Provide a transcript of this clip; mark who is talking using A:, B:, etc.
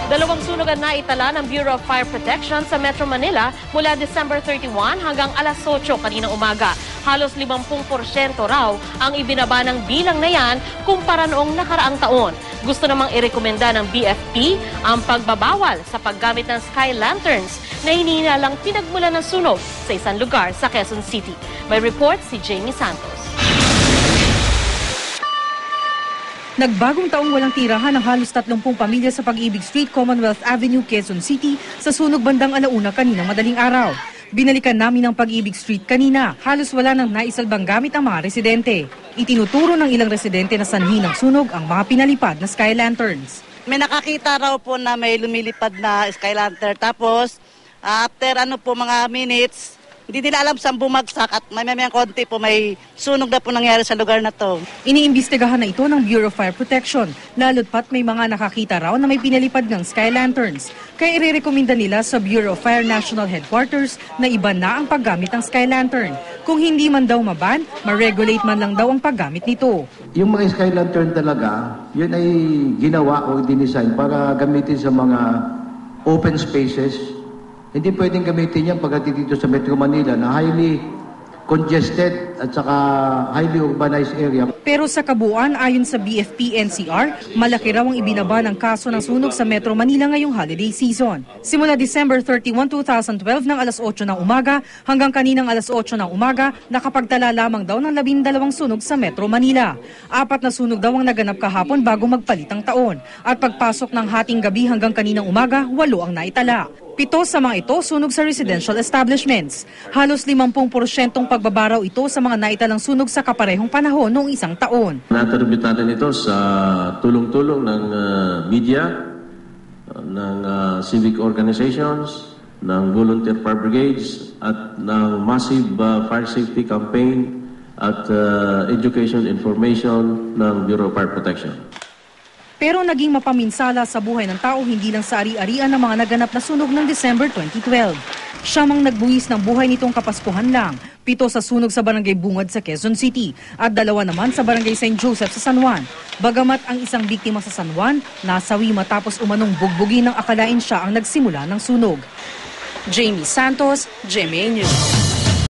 A: Dalawang sunog ang naitala ng Bureau of Fire Protection sa Metro Manila mula December 31 hanggang alas 8 kaninang umaga. Halos 50% raw ang ibinaba ng bilang na yan kumpara noong nakaraang taon. Gusto namang irekomenda ng BFP ang pagbabawal sa paggamit ng sky lanterns na hinihinalang pinagmulan ng sunog sa isang lugar sa Quezon City. May report si Jamie Santos.
B: Nagbagong taong walang tirahan ng halos 30 pamilya sa Pag-ibig Street, Commonwealth Avenue, Quezon City sa sunog bandang alauna kaninang madaling araw. Binalikan namin ang Pag-ibig Street kanina, halos wala nang naisalbang gamit ang mga residente. Itinuturo ng ilang residente na sanhi ng sunog ang mga pinalipad na sky lanterns.
C: May nakakita raw po na may lumilipad na sky lantern. Tapos, after mga minutes, hindi nila alam saan bumagsak at may konti po may sunog na po nangyari sa lugar na to.
B: Iniimbestigahan na ito ng Bureau of Fire Protection, lalo't pat may mga nakakita raw na may pinalipad ng sky lanterns. Kaya irerekomenda nila sa Bureau of Fire National Headquarters na iba na ang paggamit ng sky lantern. Kung hindi man daw maban, ma-regulate man lang daw ang paggamit nito.
D: Yung mga sky lantern talaga, yun ay ginawa o dinesign para gamitin sa mga open spaces. Hindi pwedeng gamitin yan pagdating dito sa Metro Manila na highly congested at saka highly urbanized area.
B: Pero sa kabuuan, ayon sa BFP-NCR, malaki raw ang ibinaba ng kaso ng sunog sa Metro Manila ngayong holiday season. Simula December 31, 2012 ng alas 8 ng umaga hanggang kaninang alas 8 ng umaga, nakapagtala lamang daw ng 12 sunog sa Metro Manila. 4 na sunog daw ang naganap kahapon bago magpalit ang taon. At pagpasok ng hating gabi hanggang kaninang umaga, 8 ang naitala. 7 sa mga ito sunog sa residential establishments. Halos 50% pagbabaraw ito sa mga naitalang sunog sa kaparehong panahon noong isang taon.
E: Natarbitan ito sa tulong-tulong ng media, ng civic organizations, ng volunteer fire brigades, at ng massive fire safety campaign at education information ng Bureau of Fire Protection.
B: Pero naging mapaminsala sa buhay ng tao hindi lang sa ari-arian ng mga naganap na sunog ng December 2012. Siya mang nagbuwis ng buhay nitong Kapaskuhan lang, 7 sa sunog sa Barangay Bungad sa Quezon City at 2 naman sa Barangay St. Joseph sa San Juan. Bagamat ang isang biktima sa San Juan, nasawi matapos umanong bugbugin ng akalain siya ang nagsimula ng sunog. Jamie Santos, GMA News.